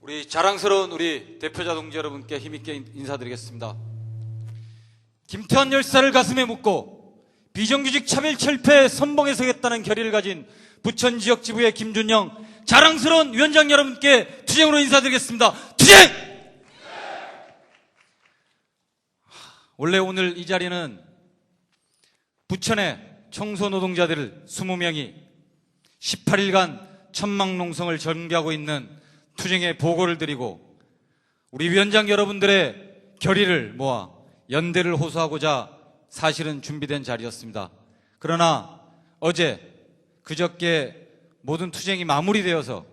우리 자랑스러운 우리 대표자 동지 여러분께 힘있게 인사드리겠습니다. 김태환 열사를 가슴에 묻고 비정규직 차별철폐 선봉에 서겠다는 결의를 가진 부천지역지부의 김준영 자랑스러운 위원장 여러분께 투쟁으로 인사드리겠습니다. 투쟁! 원래 오늘 이 자리는 부천의 청소노동자들 20명이 18일간 천막농성을 전개하고 있는 투쟁의 보고를 드리고 우리 위원장 여러분들의 결의를 모아 연대를 호소하고자 사실은 준비된 자리였습니다. 그러나 그저께 모든 투쟁이 마무리되어서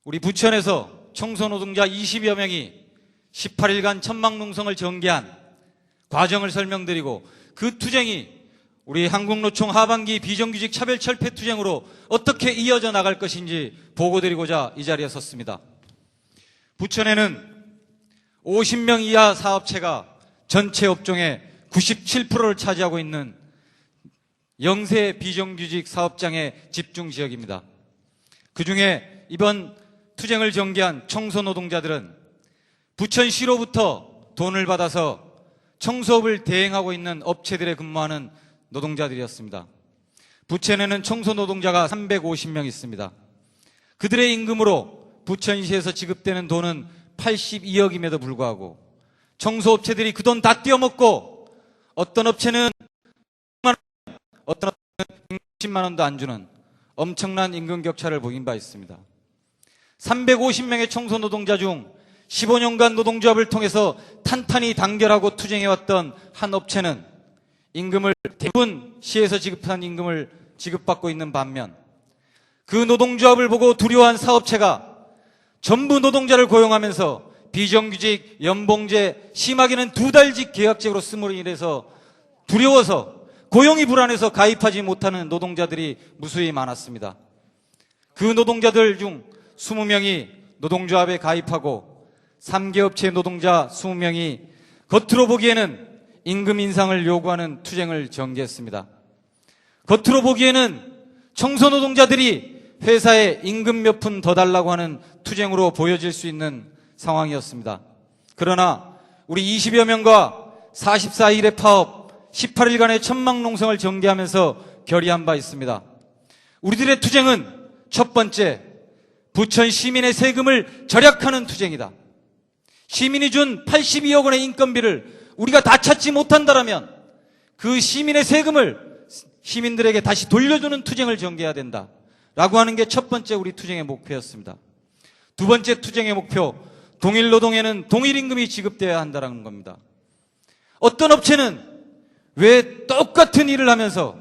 우리 부천에서 청소노동자 20여 명이 18일간 천막농성을 전개한 과정을 설명드리고 그 투쟁이 우리 한국노총 하반기 비정규직 차별철폐 투쟁으로 어떻게 이어져 나갈 것인지 보고드리고자 이 자리에 섰습니다. 부천에는 50명 이하 사업체가 전체 업종의 97%를 차지하고 있는 영세 비정규직 사업장의 집중지역입니다. 그중에 이번 투쟁을 전개한 청소노동자들은 부천시로부터 돈을 받아서 청소업을 대행하고 있는 업체들에 근무하는 노동자들이었습니다. 부천에는 청소노동자가 350명 있습니다. 그들의 임금으로 부천시에서 지급되는 돈은 82억임에도 불구하고 청소업체들이 그 돈 다 떼어먹고 어떤 업체는 100만 원, 어떤 업체는 110만 원도 안 주는 엄청난 임금 격차를 보인 바 있습니다. 350명의 청소노동자 중 15년간 노동조합을 통해서 탄탄히 단결하고 투쟁해왔던 한 업체는 임금을 대부분 시에서 지급한 임금을 지급받고 있는 반면 그 노동조합을 보고 두려워한 사업체가 전부 노동자를 고용하면서 비정규직, 연봉제, 심하게는 2달직 계약직으로 쓰므로 인해서 두려워서 고용이 불안해서 가입하지 못하는 노동자들이 무수히 많았습니다. 그 노동자들 중 20명이 노동조합에 가입하고 3개업체 노동자 20명이 겉으로 보기에는 임금 인상을 요구하는 투쟁을 전개했습니다. 겉으로 보기에는 청소노동자들이 회사에 임금 몇 푼 더 달라고 하는 투쟁으로 보여질 수 있는 상황이었습니다. 그러나 우리 20여 명과 44일의 파업, 18일간의 천막농성을 전개하면서 결의한 바 있습니다. 우리들의 투쟁은 첫 번째, 부천 시민의 세금을 절약하는 투쟁이다. 시민이 준 82억 원의 인건비를 우리가 다 찾지 못한다면 그 시민의 세금을 시민들에게 다시 돌려주는 투쟁을 전개해야 된다 라고 하는 게 첫 번째 우리 투쟁의 목표였습니다. 두 번째 투쟁의 목표, 동일노동에는 동일임금이 지급되어야 한다는 겁니다. 어떤 업체는 왜 똑같은 일을 하면서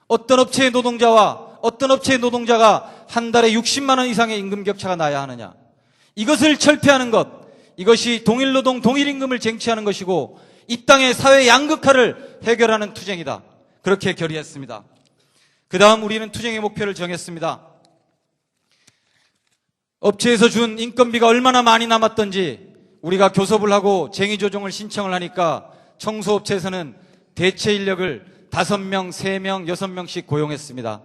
어떤 업체의 노동자와 어떤 업체의 노동자가 한 달에 60만 원 이상의 임금 격차가 나야 하느냐, 이것을 철폐하는 것, 이것이 동일노동, 동일임금을 쟁취하는 것이고 이 땅의 사회 양극화를 해결하는 투쟁이다. 그렇게 결의했습니다. 그 다음 우리는 투쟁의 목표를 정했습니다. 업체에서 준 인건비가 얼마나 많이 남았던지 우리가 교섭을 하고 쟁의조정을 신청을 하니까 청소업체에서는 대체 인력을 5명, 3명, 6명씩 고용했습니다.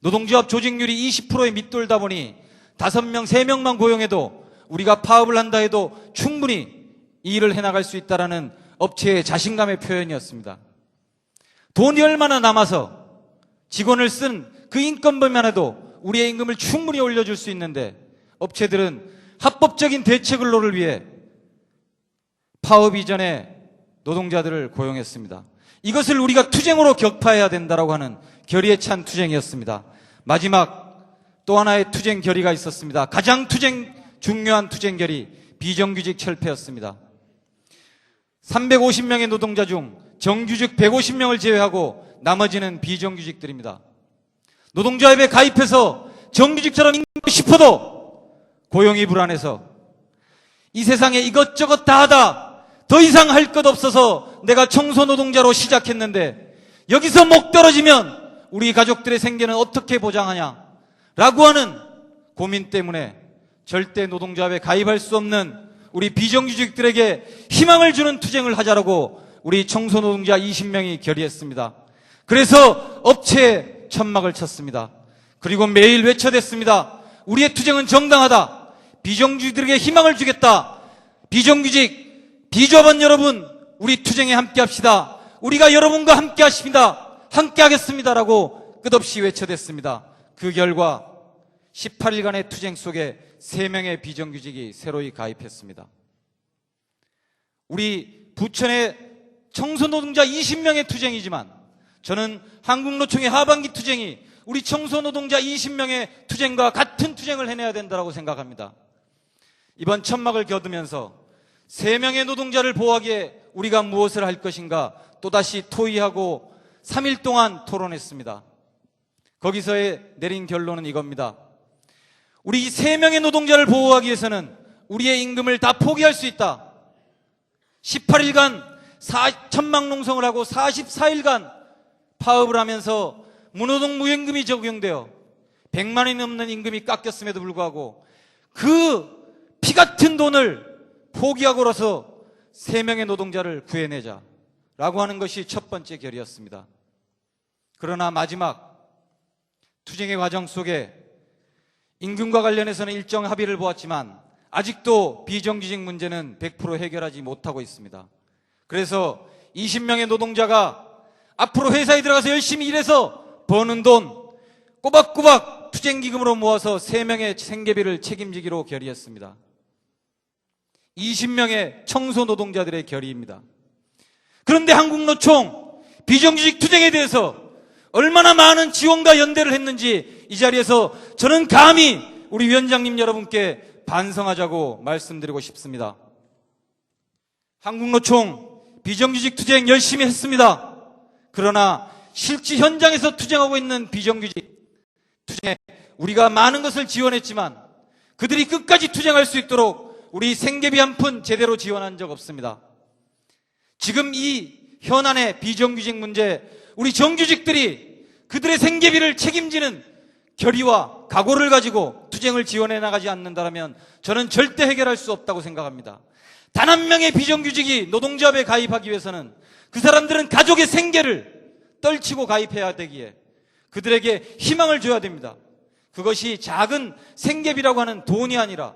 노동조합 조직률이 20%에 밑돌다 보니 5명, 3명만 고용해도 우리가 파업을 한다 해도 충분히 이 일을 해나갈 수 있다는 업체의 자신감의 표현이었습니다. 돈이 얼마나 남아서 직원을 쓴 그 인건비만 해도 우리의 임금을 충분히 올려줄 수 있는데 업체들은 합법적인 대체 근로를 위해 파업 이전에 노동자들을 고용했습니다. 이것을 우리가 투쟁으로 격파해야 된다고 하는 결의에 찬 투쟁이었습니다. 마지막 또 하나의 투쟁 결의가 있었습니다. 가장 중요한 투쟁 결의, 비정규직 철폐였습니다. 350명의 노동자 중 정규직 150명을 제외하고 나머지는 비정규직들입니다. 노동조합에 가입해서 정규직처럼 임금을 싶어도 고용이 불안해서 이 세상에 이것저것 다 하다 더 이상 할 것 없어서 내가 청소노동자로 시작했는데 여기서 목 떨어지면 우리 가족들의 생계는 어떻게 보장하냐 라고 하는 고민 때문에 절대 노동조합에 가입할 수 없는 우리 비정규직들에게 희망을 주는 투쟁을 하자라고 우리 청소노동자 20명이 결의했습니다. 그래서 업체에 천막을 쳤습니다. 그리고 매일 외쳐댔습니다. 우리의 투쟁은 정당하다. 비정규직들에게 희망을 주겠다. 비정규직, 비조합원 여러분, 우리 투쟁에 함께 합시다. 우리가 여러분과 함께 하십니다. 함께 하겠습니다라고 끝없이 외쳐댔습니다. 그 결과 18일간의 투쟁 속에 3명의 비정규직이 새로이 가입했습니다. 우리 부천의 청소노동자 20명의 투쟁이지만 저는 한국노총의 하반기 투쟁이 우리 청소노동자 20명의 투쟁과 같은 투쟁을 해내야 된다고 생각합니다. 이번 천막을 겨두면서 3명의 노동자를 보호하기에 우리가 무엇을 할 것인가 또다시 토의하고 3일 동안 토론했습니다. 거기서 내린 결론은 이겁니다. 우리 3명의 노동자를 보호하기 위해서는 우리의 임금을 다 포기할 수 있다. 18일간 천막 농성을 하고 44일간 파업을 하면서 무노동 무임금이 적용되어 100만 원이 넘는 임금이 깎였음에도 불구하고 그 피 같은 돈을 포기하고로서 3명의 노동자를 구해내자라고 하는 것이 첫 번째 결의였습니다. 그러나 마지막 투쟁의 과정 속에 임금과 관련해서는 일정 합의를 보았지만 아직도 비정규직 문제는 100% 해결하지 못하고 있습니다. 그래서 20명의 노동자가 앞으로 회사에 들어가서 열심히 일해서 버는 돈 꼬박꼬박 투쟁기금으로 모아서 3명의 생계비를 책임지기로 결의했습니다. 20명의 청소노동자들의 결의입니다. 그런데 한국노총 비정규직 투쟁에 대해서 얼마나 많은 지원과 연대를 했는지 이 자리에서 저는 감히 우리 위원장님 여러분께 반성하자고 말씀드리고 싶습니다. 한국노총 비정규직 투쟁 열심히 했습니다. 그러나 실제 현장에서 투쟁하고 있는 비정규직 투쟁에 우리가 많은 것을 지원했지만 그들이 끝까지 투쟁할 수 있도록 우리 생계비 한 푼 제대로 지원한 적 없습니다. 지금 이 현안의 비정규직 문제, 우리 정규직들이 그들의 생계비를 책임지는 결의와 각오를 가지고 투쟁을 지원해 나가지 않는다면 저는 절대 해결할 수 없다고 생각합니다. 단 한 명의 비정규직이 노동조합에 가입하기 위해서는 그 사람들은 가족의 생계를 떨치고 가입해야 되기에 그들에게 희망을 줘야 됩니다. 그것이 작은 생계비라고 하는 돈이 아니라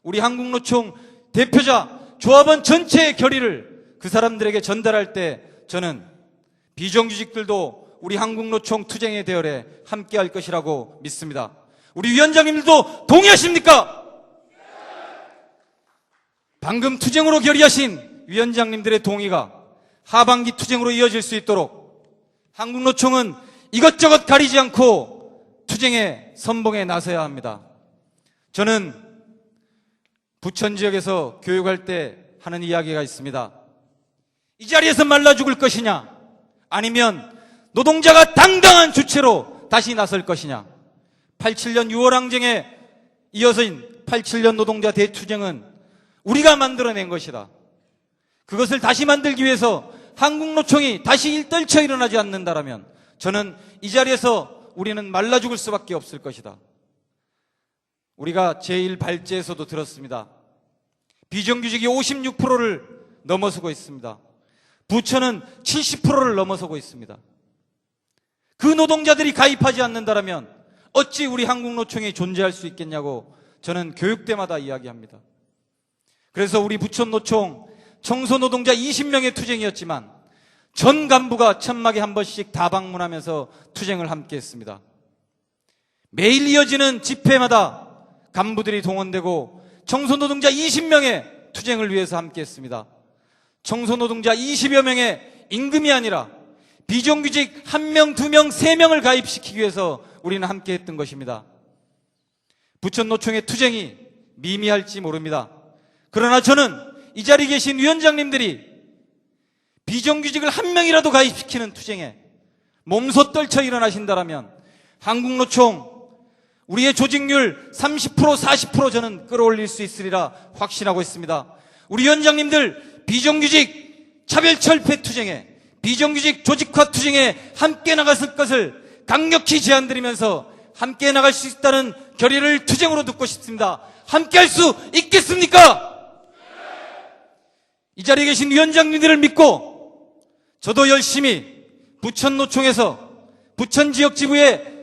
우리 한국노총 대표자 조합원 전체의 결의를 그 사람들에게 전달할 때 저는 비정규직들도 우리 한국노총 투쟁의 대열에 함께 할 것이라고 믿습니다. 우리 위원장님들도 동의하십니까? 방금 투쟁으로 결의하신 위원장님들의 동의가 하반기 투쟁으로 이어질 수 있도록 한국노총은 이것저것 가리지 않고 투쟁의 선봉에 나서야 합니다. 저는 부천 지역에서 교육할 때 하는 이야기가 있습니다. 이 자리에서 말라 죽을 것이냐 아니면 노동자가 당당한 주체로 다시 나설 것이냐. 87년 6월 항쟁에 이어서인 87년 노동자 대투쟁은 우리가 만들어낸 것이다. 그것을 다시 만들기 위해서 한국노총이 다시 떨쳐 일어나지 않는다면 저는 이 자리에서 우리는 말라 죽을 수밖에 없을 것이다. 우리가 제1발제에서도 들었습니다. 비정규직이 56%를 넘어서고 있습니다. 부천은 70%를 넘어서고 있습니다. 그 노동자들이 가입하지 않는다면 어찌 우리 한국노총이 존재할 수 있겠냐고 저는 교육때마다 이야기합니다. 그래서 우리 부천노총 청소노동자 20명의 투쟁이었지만 전 간부가 천막에 한 번씩 다 방문하면서 투쟁을 함께 했습니다. 매일 이어지는 집회마다 간부들이 동원되고 청소노동자 20명의 투쟁을 위해서 함께 했습니다. 청소노동자 20여 명의 임금이 아니라 비정규직 1명, 2명, 3명을 가입시키기 위해서 우리는 함께 했던 것입니다. 부천노총의 투쟁이 미미할지 모릅니다. 그러나 저는 이 자리에 계신 위원장님들이 비정규직을 1명이라도 가입시키는 투쟁에 몸소 떨쳐 일어나신다면 한국노총 우리의 조직률 30%, 40% 저는 끌어올릴 수 있으리라 확신하고 있습니다. 우리 위원장님들 비정규직 차별철폐 투쟁에 비정규직 조직화 투쟁에 함께 나갔을 것을 강력히 제안드리면서 함께 나갈 수 있다는 결의를 투쟁으로 듣고 싶습니다. 함께 할 수 있겠습니까? 이 자리에 계신 위원장님들을 믿고 저도 열심히 부천노총에서 부천 지역지부에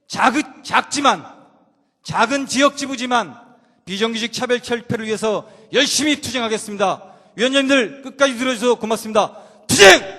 작은 지역지부지만 비정규직 차별 철폐를 위해서 열심히 투쟁하겠습니다. 위원장님들 끝까지 들어주셔서 고맙습니다. 투쟁!